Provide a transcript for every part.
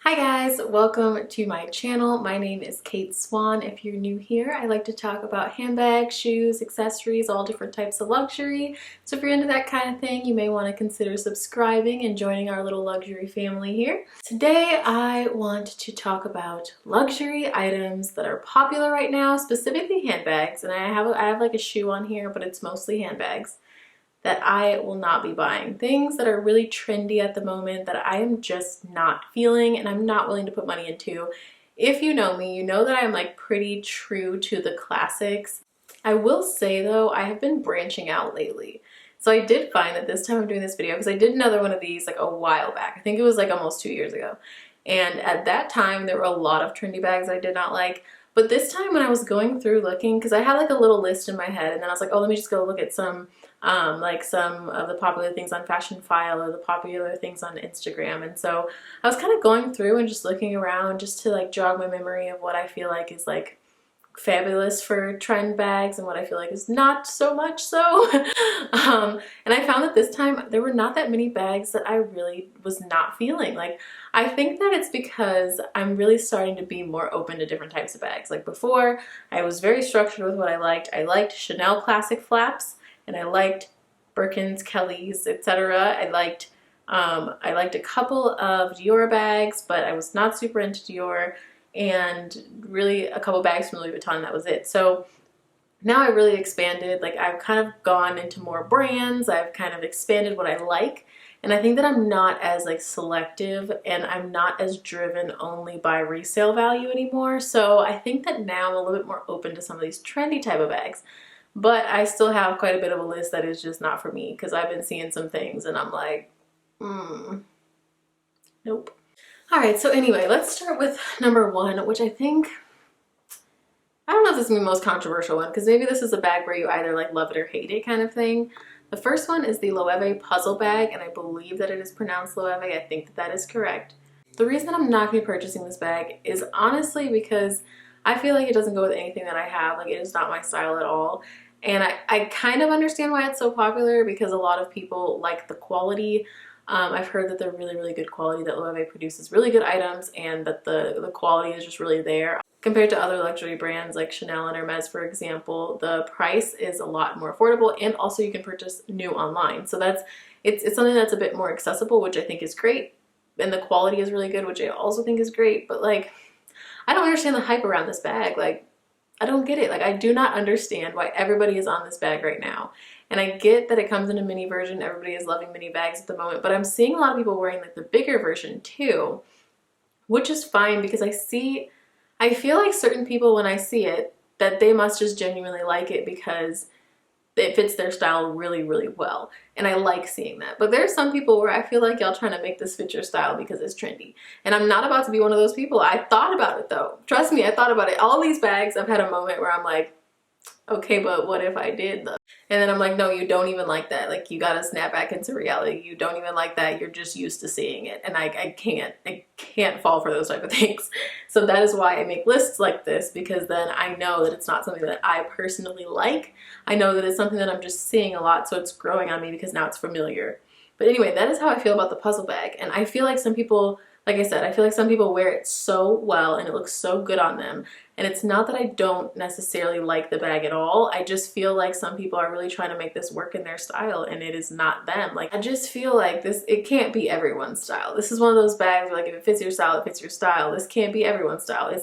Hi guys, welcome to my channel. My name is Kate Swan. If you're new here, I like to talk about handbags, shoes, accessories, all different types of luxury. So if you're into that kind of thing, you may want to consider subscribing and joining our little luxury family here. Today I want to talk about luxury items that are popular right now, specifically handbags. And I have like a shoe on here, but it's mostly handbags that I will not be buying. Things that are really trendy at the moment that I am just not feeling and I'm not willing to put money into. If you know me, you know that I'm like pretty true to the classics. I will say though, I have been branching out lately. So I did find that this time I'm doing this video because I did another one of these like a while back. I think it was like almost 2 years ago. And at that time, there were a lot of trendy bags I did not like. But this time when I was going through looking, because I had like a little list in my head and then I was like, oh, let me just go look at some of the popular things on Fashion File or the popular things on Instagram. And so I was kind of going through and just looking around just to like jog my memory of what I feel like is like fabulous for trend bags and what I feel like is not so much so. And I found that this time there were not that many bags that I really was not feeling. Like, I think that it's because I'm really starting to be more open to different types of bags. Like before, I was very structured with what I liked. I liked Chanel classic flaps and I liked Birkins, Kellys, etc. I liked a couple of Dior bags, but I was not super into Dior, and really a couple bags from Louis Vuitton, that was it. So now I really expanded, like I've kind of gone into more brands, I've kind of expanded what I like, and I think that I'm not as like selective and I'm not as driven only by resale value anymore. So I think that now I'm a little bit more open to some of these trendy type of bags. But I still have quite a bit of a list that is just not for me because I've been seeing some things and I'm like, nope. All right, so anyway, let's start with number one, which I think, I don't know if this is the most controversial one because maybe this is a bag where you either like love it or hate it kind of thing. The first one is the Loewe puzzle bag, and I believe that it is pronounced Loewe. I think that that is correct. The reason that I'm not going to be purchasing this bag is honestly because I feel like it doesn't go with anything that I have. Like, it is not my style at all. And I kind of understand why it's so popular because a lot of people like the quality. I've heard that they're really, really good quality, that Loewe produces really good items and that the quality is just really there. Compared to other luxury brands like Chanel and Hermes, for example, the price is a lot more affordable, and also you can purchase new online. So it's something that's a bit more accessible, which I think is great. And the quality is really good, which I also think is great. But like, I don't understand the hype around this bag. Like, I don't get it. Like, I do not understand why everybody is on this bag right now. And I get that it comes in a mini version. Everybody is loving mini bags at the moment, but I'm seeing a lot of people wearing like the bigger version too, which is fine because I feel like certain people, when I see it, that they must just genuinely like it because it fits their style really, really well. And I like seeing that. But there's some people where I feel like y'all trying to make this fit your style because it's trendy. And I'm not about to be one of those people. I thought about it though. Trust me, I thought about it. All these bags, I've had a moment where I'm like, okay, but what if I did though? And then I'm like, no, you don't even like that. Like, you gotta snap back into reality. You don't even like that. You're just used to seeing it. And I can't fall for those type of things. So that is why I make lists like this, because then I know that it's not something that I personally like. I know that it's something that I'm just seeing a lot, so it's growing on me because now it's familiar. But anyway, that is how I feel about the puzzle bag. And I feel like some people, like I said, I feel like some people wear it so well and it looks so good on them. And it's not that I don't necessarily like the bag at all. I just feel like some people are really trying to make this work in their style and it is not them. Like, I just feel like it can't be everyone's style. This is one of those bags where like, if it fits your style, it fits your style. This can't be everyone's style. It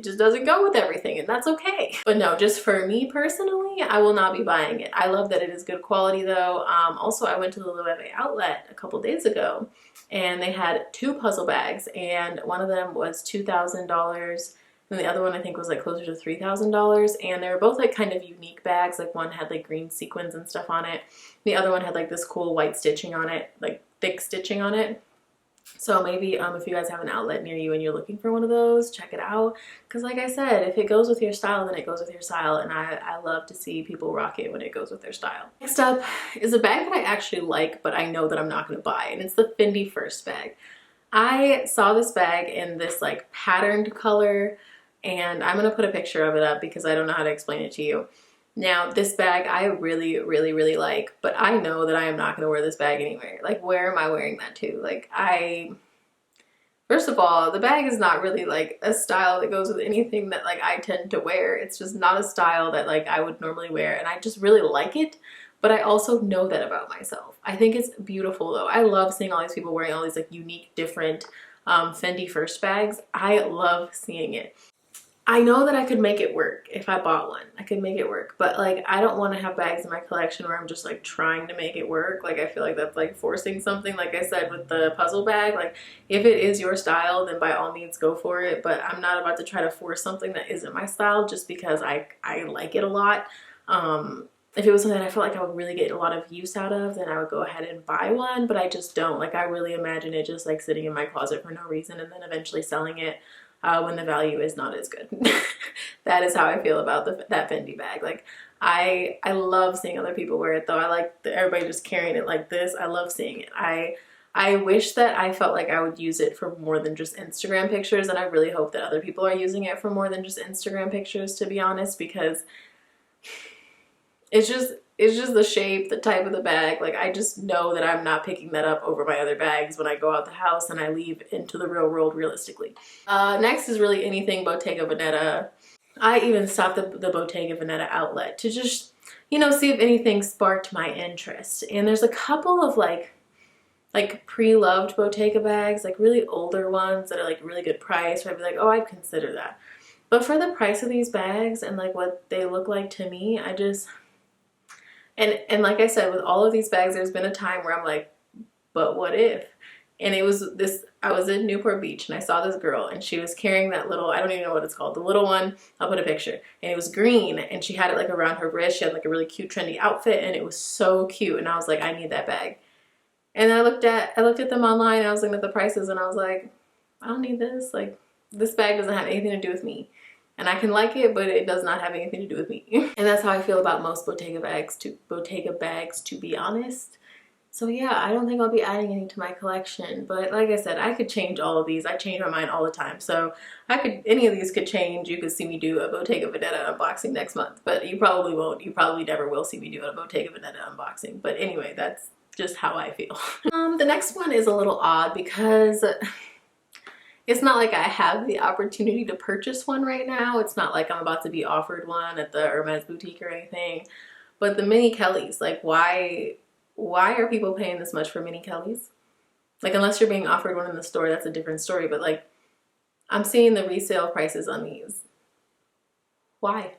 just doesn't go with everything, and that's okay. But no, just for me personally, I will not be buying it. I love that it is good quality though. Also, I went to the Loewe outlet a couple days ago and they had two puzzle bags, and one of them was $2,000 and the other one I think was like closer to $3,000, and they were both like kind of unique bags. Like, one had like green sequins and stuff on it. The other one had like this cool white stitching on it, like thick stitching on it. So maybe if you guys have an outlet near you and you're looking for one of those, check it out. Because like I said, if it goes with your style, then it goes with your style. And I love to see people rock it when it goes with their style. Next up is a bag that I actually like, but I know that I'm not going to buy. And it's the Fendi First bag. I saw this bag in this like patterned color, and I'm going to put a picture of it up because I don't know how to explain it to you. Now, this bag I really, really, really like, but I know that I am not going to wear this bag anywhere. Like, where am I wearing that to? Like, First of all, the bag is not really like a style that goes with anything that like I tend to wear. It's just not a style that like I would normally wear, and I just really like it. But I also know that about myself. I think it's beautiful though. I love seeing all these people wearing all these like unique, different Fendi First bags. I love seeing it. I know that I could make it work if I bought one. I could make it work, but like I don't want to have bags in my collection where I'm just like trying to make it work. Like I feel like that's like forcing something. Like I said with the puzzle bag, like if it is your style, then by all means go for it. But I'm not about to try to force something that isn't my style just because I like it a lot. If it was something that I felt like I would really get a lot of use out of, then I would go ahead and buy one, but I just don't. Like I really imagine it just like sitting in my closet for no reason and then eventually selling it when the value is not as good. That is how I feel about that Fendi bag. Like I love seeing other people wear it though. I like everybody just carrying it like this. I love seeing it. I wish that I felt like I would use it for more than just Instagram pictures, and I really hope that other people are using it for more than just Instagram pictures, to be honest, because it's just the shape, the type of the bag. Like I just know that I'm not picking that up over my other bags when I go out the house and I leave into the real world realistically. Next is really anything Bottega Veneta. I even stopped the Bottega Veneta outlet to just, you know, see if anything sparked my interest. And there's a couple of like pre-loved Bottega bags, like really older ones that are like really good price, where I'd be like, oh, I'd consider that. But for the price of these bags and like what they look like to me, I just... And like I said, with all of these bags, there's been a time where I'm like, but what if? And it was this, I was in Newport Beach and I saw this girl and she was carrying that little, I don't even know what it's called, the little one, I'll put a picture. And it was green and she had it like around her wrist. She had like a really cute trendy outfit and it was so cute. And I was like, I need that bag. And I looked at them online and I was looking at the prices and I was like, I don't need this. Like this bag doesn't have anything to do with me. And I can like it, but it does not have anything to do with me. And that's how I feel about most Bottega bags, to be honest. So yeah, I don't think I'll be adding any to my collection. But like I said, I could change all of these. I change my mind all the time. So any of these could change. You could see me do a Bottega Veneta unboxing next month. But you probably won't. You probably never will see me do a Bottega Veneta unboxing. But anyway, that's just how I feel. The next one is a little odd because... it's not like I have the opportunity to purchase one right now. It's not like I'm about to be offered one at the Hermes boutique or anything. But the mini Kellys, like why are people paying this much for mini Kellys? Like unless you're being offered one in the store, that's a different story. But like I'm seeing the resale prices on these. Why?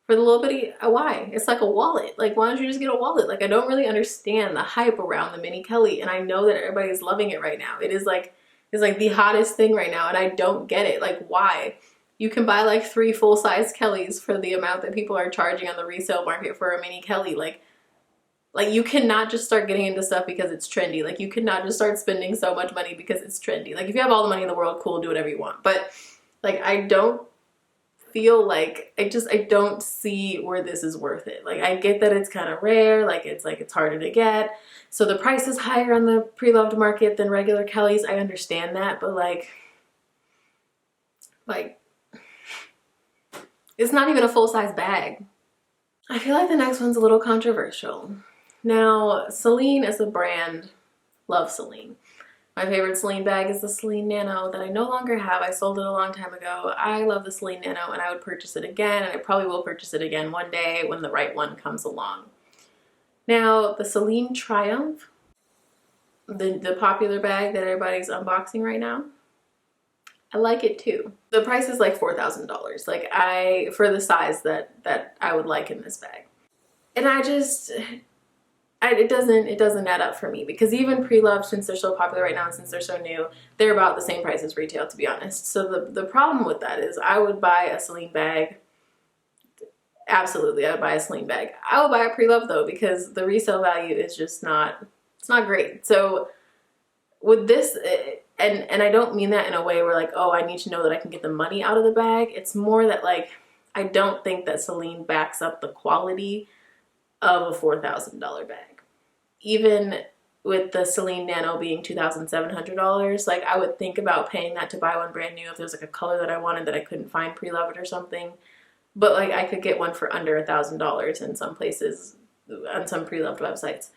For the little bitty, why? It's like a wallet. Like why don't you just get a wallet? Like I don't really understand the hype around the mini Kelly. And I know that everybody's loving it right now. It's like the hottest thing right now and I don't get it. Like why? You can buy like 3 full-size Kellys for the amount that people are charging on the resale market for a mini Kelly. Like you cannot just start getting into stuff because it's trendy. Like you cannot just start spending so much money because it's trendy. Like if you have all the money in the world, cool, do whatever you want. But like I don't feel like, I don't see where this is worth it. Like I get that it's kind of rare, like it's harder to get. So the price is higher on the pre-loved market than regular Kellys. I understand that, but like it's not even a full-size bag. I feel like the next one's a little controversial. Now, Celine as a brand, love Celine. My favorite Celine bag is the Celine Nano that I no longer have. I sold it a long time ago. I love the Celine Nano and I would purchase it again, and I probably will purchase it again one day when the right one comes along. Now, the Celine Triumph, the popular bag that everybody's unboxing right now, I like it too. The price is like $4,000, like for the size that I would like in this bag. And it doesn't add up for me, because even pre-loved, since they're so popular right now and since they're so new, they're about the same price as retail, to be honest. So the problem with that is I would buy a Celine bag. Absolutely, I would buy a Celine bag. I would buy a pre-loved though, because the resale value is just not, it's not great. So with this, and I don't mean that in a way where like, oh, I need to know that I can get the money out of the bag. It's more that like, I don't think that Celine backs up the quality of a $4,000 bag. Even with the Celine Nano being $2,700, like I would think about paying that to buy one brand new if there's like a color that I wanted that I couldn't find pre-loved or something. But like I could get one for under $1,000 in some places on some pre-loved websites.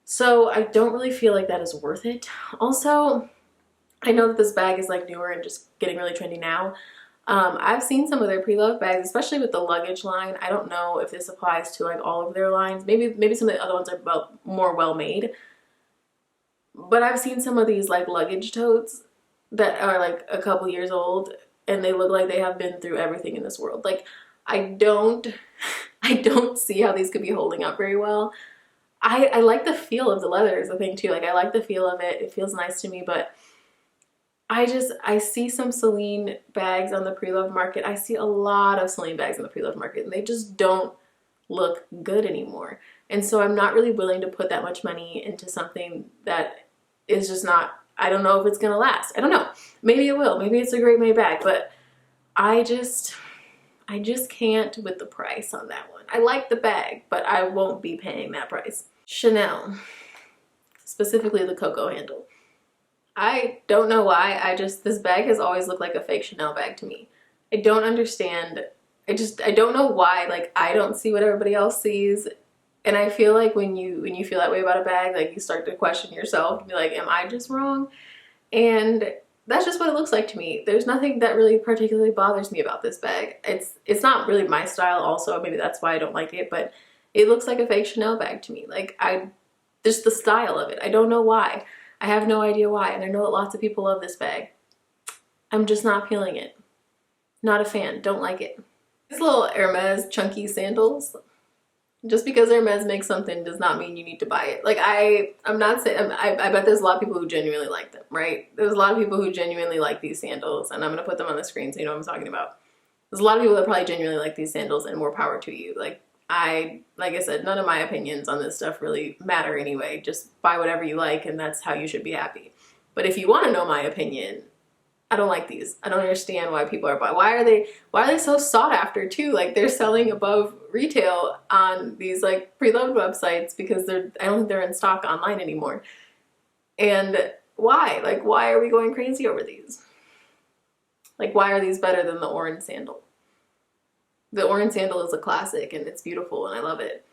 So I don't really feel like that is worth it. Also, I know that this bag is like newer and just getting really trendy now. I've seen some of their pre-loved bags, especially with the luggage line. I don't know if this applies to like all of their lines. Maybe some of the other ones are more well made. But I've seen some of these like luggage totes that are like a couple years old and they look like they have been through everything in this world. Like I don't see how these could be holding up very well. I like the feel of the leather is the thing too. Like I like the feel of it. It feels nice to me, but I see some Celine bags on the pre-loved market. I see a lot of Celine bags on the pre-loved market and they just don't look good anymore. And so I'm not really willing to put that much money into something that is just not, I don't know if it's gonna last. I don't know. Maybe it will. Maybe it's a great made bag, but I just can't with the price on that one. I like the bag, but I won't be paying that price. Chanel, specifically the Coco handle. I don't know why, this bag has always looked like a fake Chanel bag to me. I don't understand. I don't know why, like I don't see what everybody else sees. And I feel like when you feel that way about a bag, like you start to question yourself and be like, am I just wrong? And that's just what it looks like to me. There's nothing that really particularly bothers me about this bag. It's not really my style also, maybe that's why I don't like it, but it looks like a fake Chanel bag to me. Like just the style of it. I don't know why. I have no idea why, and I know that lots of people love this bag. I'm just not feeling it. Not a fan, don't like it. These little Hermes chunky sandals, just because Hermes makes something does not mean you need to buy it. Like I'm not saying, I bet there's a lot of people who genuinely like them, right? There's a lot of people who genuinely like these sandals, and I'm gonna put them on the screen so you know what I'm talking about. There's a lot of people that probably genuinely like these sandals, and more power to you. Like I said, none of my opinions on this stuff really matter anyway. Just buy whatever you like and that's how you should be happy. But if you want to know my opinion, I don't like these. I don't understand why people are buying. Why are they so sought after too? Like they're selling above retail on these like pre-loved websites because I don't think they're in stock online anymore. And why? Like why are we going crazy over these? Like why are these better than the orange sandal? The orange sandal is a classic and it's beautiful and I love it.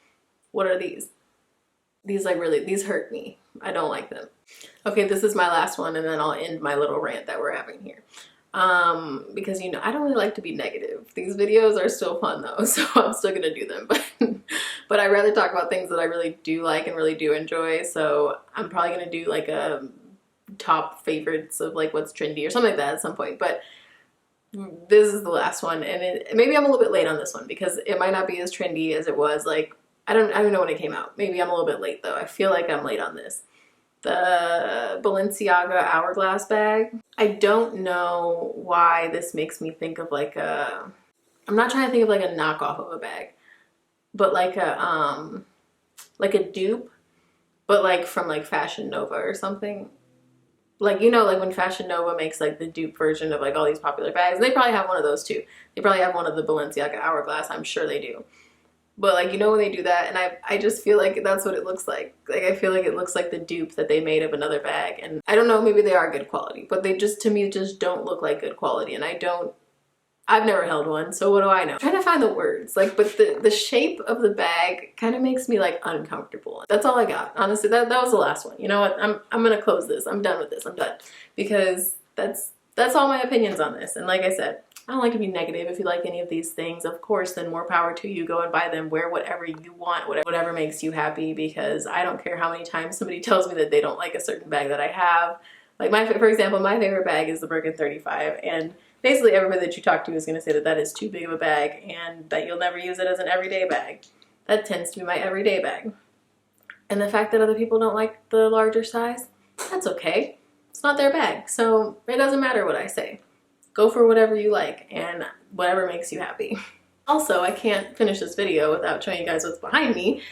What are these? These hurt me. I don't like them. Okay, this is my last one and then I'll end my little rant that we're having here. Because you know, I don't really like to be negative. These videos are still fun though, so I'm still gonna do them. But I'd rather talk about things that I really do like and really do enjoy. So I'm probably gonna do like a top favorites of like what's trendy or something like that at some point. But this is the last one, and maybe I'm a little bit late on this one because it might not be as trendy as it was. Like I don't know when it came out. Maybe I'm a little bit late though. I feel like I'm late on this. The Balenciaga hourglass bag. I don't know why this makes me think of like I'm not trying to think of like a knockoff of a bag, but like a dupe, but like from like Fashion Nova or something. Like, you know, like when Fashion Nova makes like the dupe version of like all these popular bags, they probably have one of those too. They probably have one of the Balenciaga hourglass. I'm sure they do. But like, you know, when they do that, and I just feel like that's what it looks like. Like, I feel like it looks like the dupe that they made of another bag. And I don't know, maybe they are good quality, but they just, to me, just don't look like good quality. And I've never held one, so what do I know? I'm trying to find the words, like, but the shape of the bag kind of makes me like uncomfortable. That's all I got. Honestly, that was the last one. You know what? I'm gonna close this. I'm done with this. I'm done. Because that's all my opinions on this. And like I said, I don't like to be negative. If you like any of these things, of course, then more power to you. Go and buy them. Wear whatever you want, whatever makes you happy, because I don't care how many times somebody tells me that they don't like a certain bag that I have. Like for example, my favorite bag is the Birkin 35, and basically everybody that you talk to is going to say that that is too big of a bag and that you'll never use it as an everyday bag. That tends to be my everyday bag. And the fact that other people don't like the larger size, that's okay. It's not their bag, so it doesn't matter what I say. Go for whatever you like and whatever makes you happy. Also, I can't finish this video without showing you guys what's behind me.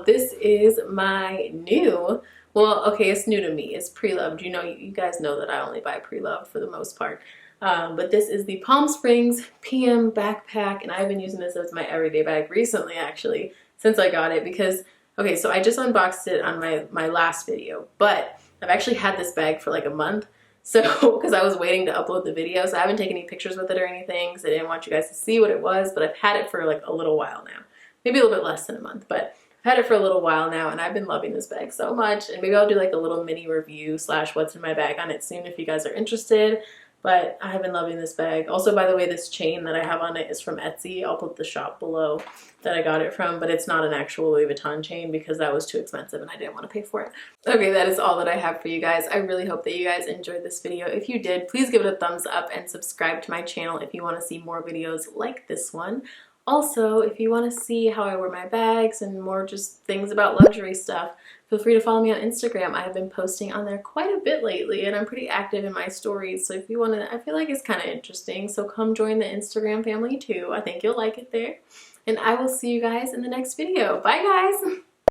This is my new, well, okay, it's new to me. It's pre-loved. You know, you guys know that I only buy pre-loved for the most part. But this is the Palm Springs PM backpack, and I've been using this as my everyday bag recently, actually, since I got it, because, okay, so I just unboxed it on my last video, but I've actually had this bag for like a month. So, because I was waiting to upload the video, so I haven't taken any pictures with it or anything, because I didn't want you guys to see what it was, but I've had it for like a little while now. Maybe a little bit less than a month, but had it for a little while now and I've been loving this bag so much, and maybe I'll do like a little mini review slash what's in my bag on it soon if you guys are interested. But I have been loving this bag. Also, by the way, this chain that I have on it is from Etsy. I'll put the shop below that I got it from, but it's not an actual Louis Vuitton chain because that was too expensive and I didn't want to pay for it. Okay, that is all that I have for you guys. I really hope that you guys enjoyed this video. If you did, please give it a thumbs up and subscribe to my channel if you want to see more videos like this one. Also, if you want to see how I wear my bags and more just things about luxury stuff, feel free to follow me on Instagram. I've been posting on there quite a bit lately and I'm pretty active in my stories. So if you want to, I feel like it's kind of interesting. So come join the Instagram family too. I think you'll like it there. And I will see you guys in the next video. Bye guys!